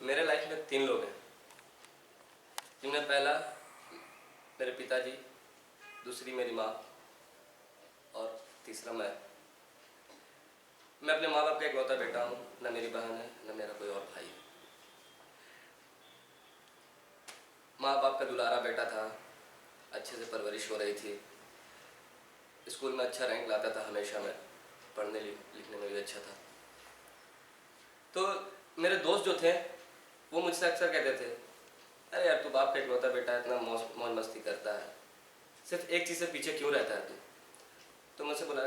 मेरे लाइफ में 3 लोग हैं, जिनमें पहला मेरे पिताजी, दूसरी मेरी माँ और तीसरा मैं। मैं अपने माँ बाप का इकलौता बेटा हूँ, न मेरी बहन है न मेरा कोई और भाई है। माँ बाप का दुलारा बेटा था, अच्छे से परवरिश हो रही थी, स्कूल में अच्छा रैंक लाता था हमेशा मैं, पढ़ने लिखने में भी अच्छा था। तो मेरे दोस्त जो थे वो मुझसे अक्सर कहते थे, अरे यार तू बाप का इकलौता बेटा है, इतना मौज मस्ती करता है, सिर्फ एक चीज़ से पीछे क्यों रहता है तू? तो मुझसे बोला,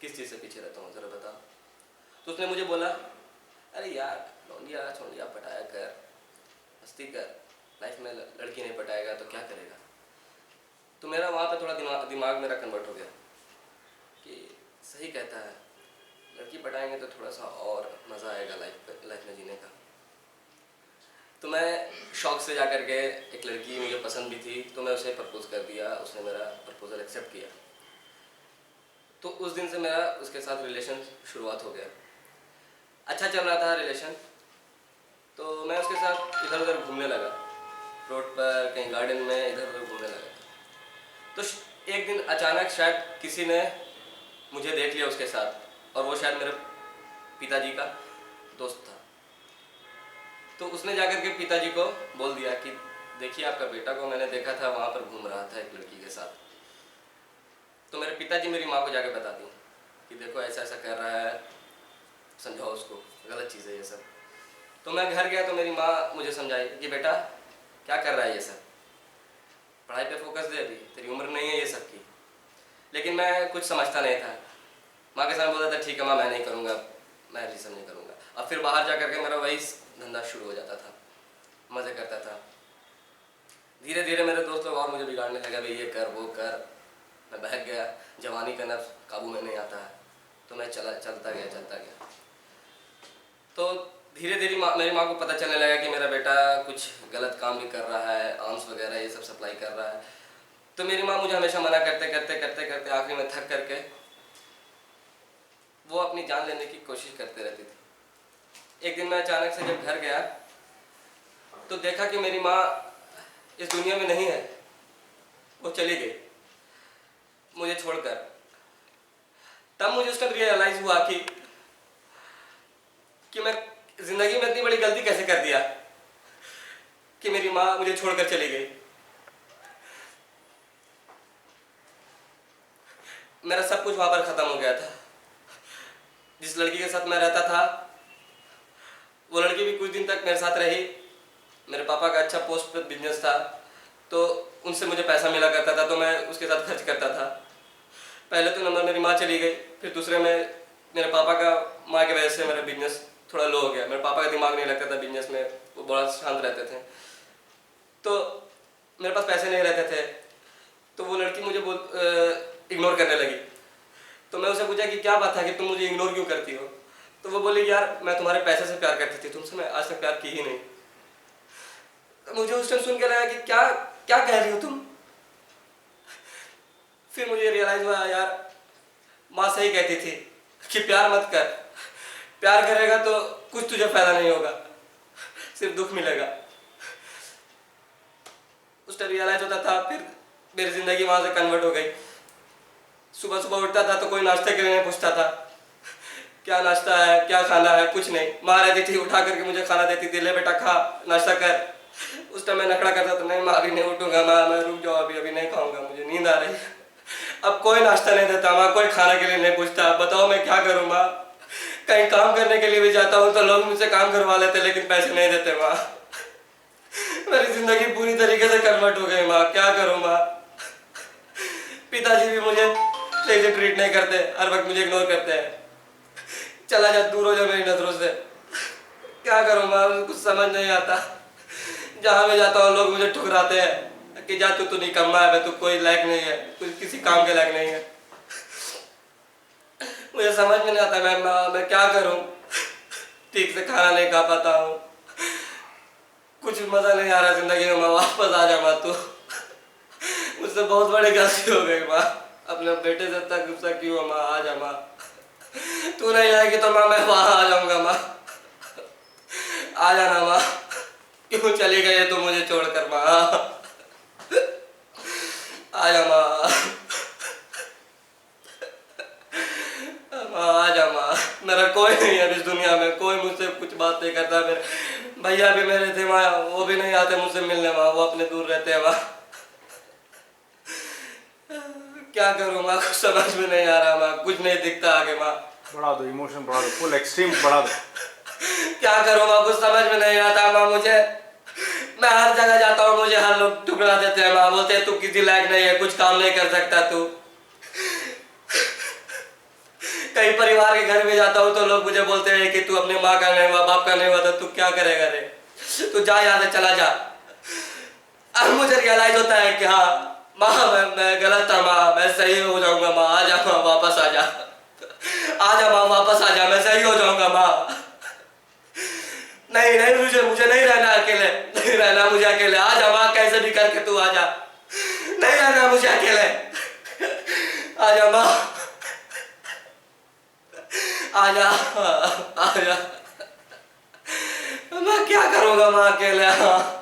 किस चीज़ से पीछे रहता हूँ ज़रा बता। तो उसने मुझे बोला, अरे यार लौंडिया छोंडिया पटाया कर, मस्ती कर, लाइफ में लड़की नहीं पटाएगा तो क्या करेगा। तो मेरा वहाँ पे थोड़ा दिमाग मेरा कन्वर्ट हो गया कि सही कहता है, लड़की पटाएंगे तो थोड़ा सा और मज़ा आएगा लाइफ में जीने का। तो मैं शौक से जा कर के, एक लड़की मुझे पसंद भी थी तो मैं उसे प्रपोज़ कर दिया, उसने मेरा प्रपोज़ल एक्सेप्ट किया। तो उस दिन से मेरा उसके साथ रिलेशन शुरुआत हो गया। अच्छा चल रहा था रिलेशन, तो मैं उसके साथ इधर उधर घूमने लगा, रोड पर कहीं गार्डन में इधर उधर घूमने लगा। तो एक दिन अचानक शायद किसी ने मुझे देख लिया उसके साथ, और वो शायद मेरे पिताजी का दोस्त था। तो उसने जाकर के पिताजी को बोल दिया कि देखिए आपका बेटा को मैंने देखा था वहाँ पर घूम रहा था एक लड़की के साथ। तो मेरे पिताजी मेरी माँ को जाकर बता दी कि देखो ऐसा ऐसा कर रहा है, समझाओ उसको, गलत चीज़ है ये सब। तो मैं घर गया तो मेरी माँ मुझे समझाई कि बेटा क्या कर रहा है ये सब, पढ़ाई पे फोकस दे, अभी तेरी उम्र नहीं है ये सब की। लेकिन मैं कुछ समझता नहीं था, माँ के सामने बोलता था ठीक है माँ मैं नहीं करूँगा, मैं ये सब नहीं करूँगा। अब फिर बाहर जा करके मेरा वही धंधा शुरू हो जाता था, मज़े करता था। धीरे धीरे मेरे दोस्त लोग और मुझे बिगाड़ने लगा, भाई ये कर वो कर। मैं बहक गया, जवानी का नफ्स काबू में नहीं आता है, तो मैं चलता गया। तो धीरे धीरे मेरी माँ को पता चलने लगा कि मेरा बेटा कुछ गलत काम भी कर रहा है, आर्म्स वगैरह ये सब सप्लाई कर रहा है। तो मेरी माँ मुझे हमेशा मना करते आखिर में थक करके वो अपनी जान लेने की कोशिश करते रहती थी। एक दिन मैं अचानक से जब घर गया तो देखा कि मेरी माँ इस दुनिया में नहीं है, वो चली गई मुझे छोड़कर। तब मुझे उस टाइम रियलाइज हुआ कि मैं जिंदगी में इतनी बड़ी गलती कैसे कर दिया कि मेरी माँ मुझे छोड़कर चली गई। मेरा सब कुछ वहां पर खत्म हो गया था। जिस लड़की के साथ मैं रहता था वो लड़की भी कुछ दिन तक मेरे साथ रही। मेरे पापा का अच्छा पोस्ट पर बिजनेस था, तो उनसे मुझे पैसा मिला करता था, तो मैं उसके साथ खर्च करता था। पहले तो नंबर मेरी माँ चली गई, फिर दूसरे में मेरे पापा का, माँ की वजह से मेरा बिजनेस थोड़ा लो हो गया। मेरे पापा का दिमाग नहीं लगता था बिजनेस में, वो बड़ा शांत रहते थे, तो मेरे पास पैसे नहीं रहते थे। तो वो लड़की मुझे इग्नोर करने लगी। तो मैं उसे पूछा कि क्या बात है कि तुम मुझे इग्नोर क्यों करती हो। तो वो बोली यार मैं तुम्हारे पैसे से प्यार करती थी, तुमसे मैं आज तक प्यार की ही नहीं। तो मुझे उस टाइम सुन के लगा कि क्या क्या कह रही हो तुम। फिर मुझे रियलाइज हुआ यार माँ सही कहती थी कि प्यार मत कर, प्यार करेगा तो कुछ तुझे फायदा नहीं होगा, सिर्फ दुख मिलेगा। उस टाइम रियलाइज होता था। फिर मेरी जिंदगी वहां से कन्वर्ट हो गई। सुबह सुबह उठता था तो कोई नाश्ते के लिए नहीं पूछता था, क्या नाश्ता है क्या खाना है, कुछ नहीं। माँ रहती थी उठा करके मुझे खाना देती थी, ले बेटा खा नाश्ता कर। उस टाइम मैं नखड़ा करता था, नहीं माँ अभी नहीं उठूंगा, माँ मैं रुक जाओ, अभी नहीं खाऊंगा, मुझे नींद आ रही है। अब कोई नाश्ता नहीं देता माँ, कोई खाना के लिए नहीं पूछता। बताओ मैं क्या करूँ माँ। कहीं काम करने के लिए भी जाता हूँ तो लोग मुझसे काम करवा लेते लेकिन पैसे नहीं देते माँ। मेरी जिंदगी पूरी तरीके से कन्वर्ट हो गई माँ, क्या करूँ माँ। पिताजी भी मुझे सही से ट्रीट नहीं करते, हर वक्त मुझे इग्नोर करते हैं। चला जा, दूर हो जा मेरी नजरों से। क्या करूँ माँ, कुछ समझ नहीं आता। जहाँ मैं जाता हूँ लोग मुझे ठुकराते हैं कि जा तू निकम्मा है, तू कोई लायक नहीं है, तू किसी काम के लायक नहीं है। मुझे समझ में नहीं आता मैं क्या करूँ। ठीक से खाना नहीं खा पाता हूँ, कुछ मजा नहीं आ रहा जिंदगी में। माँ वापस आ जा माँ, तू मुझसे बहुत बड़ी गलती हो गई माँ। अपने बेटे से इतना गुस्सा क्यों है माँ, आ जा माँ। तू नहीं आएगी तो माँ मैं वहां आ जाऊंगा माँ, आ जाना माँ। क्यों चली गई तू मुझे छोड़कर माँ? आजा माँ, माँ आजा माँ। मेरा कोई नहीं है इस दुनिया में, कोई मुझसे कुछ बात नहीं करता। मेरे भैया भी मेरे थे माँ, वो भी नहीं आते मुझसे मिलने माँ, वो अपने दूर रहते हैं माँ। क्या करूँ माँ, कुछ समझ में नहीं आ रहा माँ, कुछ नहीं दिखता आगे माँ। बढ़ा दो, इमोशन बढ़ा दो, फुल एक्सट्रीम बढ़ा दो। क्या करूँ माँ, कुछ समझ में नहीं आता माँ मुझे। मैं हर जगह जाता हूँ, मुझे हर लोग ठुकरा देते हैं माँ, बोलते हैं तू किसी लायक नहीं है, कुछ काम नहीं कर सकता तू। कई परिवार के घर में जाता हूँ तो लोग मुझे बोलते हैं कि तू अपनी माँ का नहीं हुआ, बाप का नहीं हुआ, तो तू क्या करेगा रे, तू जा यहाँ से चला जा। अब मुझे रियलाइज होता है कि हाँ माँ, मैं गलत था माँ, मैं सही हो जाऊंगा माँ, आ जा माँ, वापस आ जा, आ जा माँ, वापस आ जा, मैं सही हो जाऊंगा माँ। नहीं नहीं, मुझे नहीं रहना अकेले, नहीं रहना मुझे अकेले, आ जा माँ, कैसे भी करके तू आ जा, नहीं रहना मुझे अकेले, आ जा माँ, आ जा, आ जा। मैं क्या करूँगा माँ अकेले? हाँ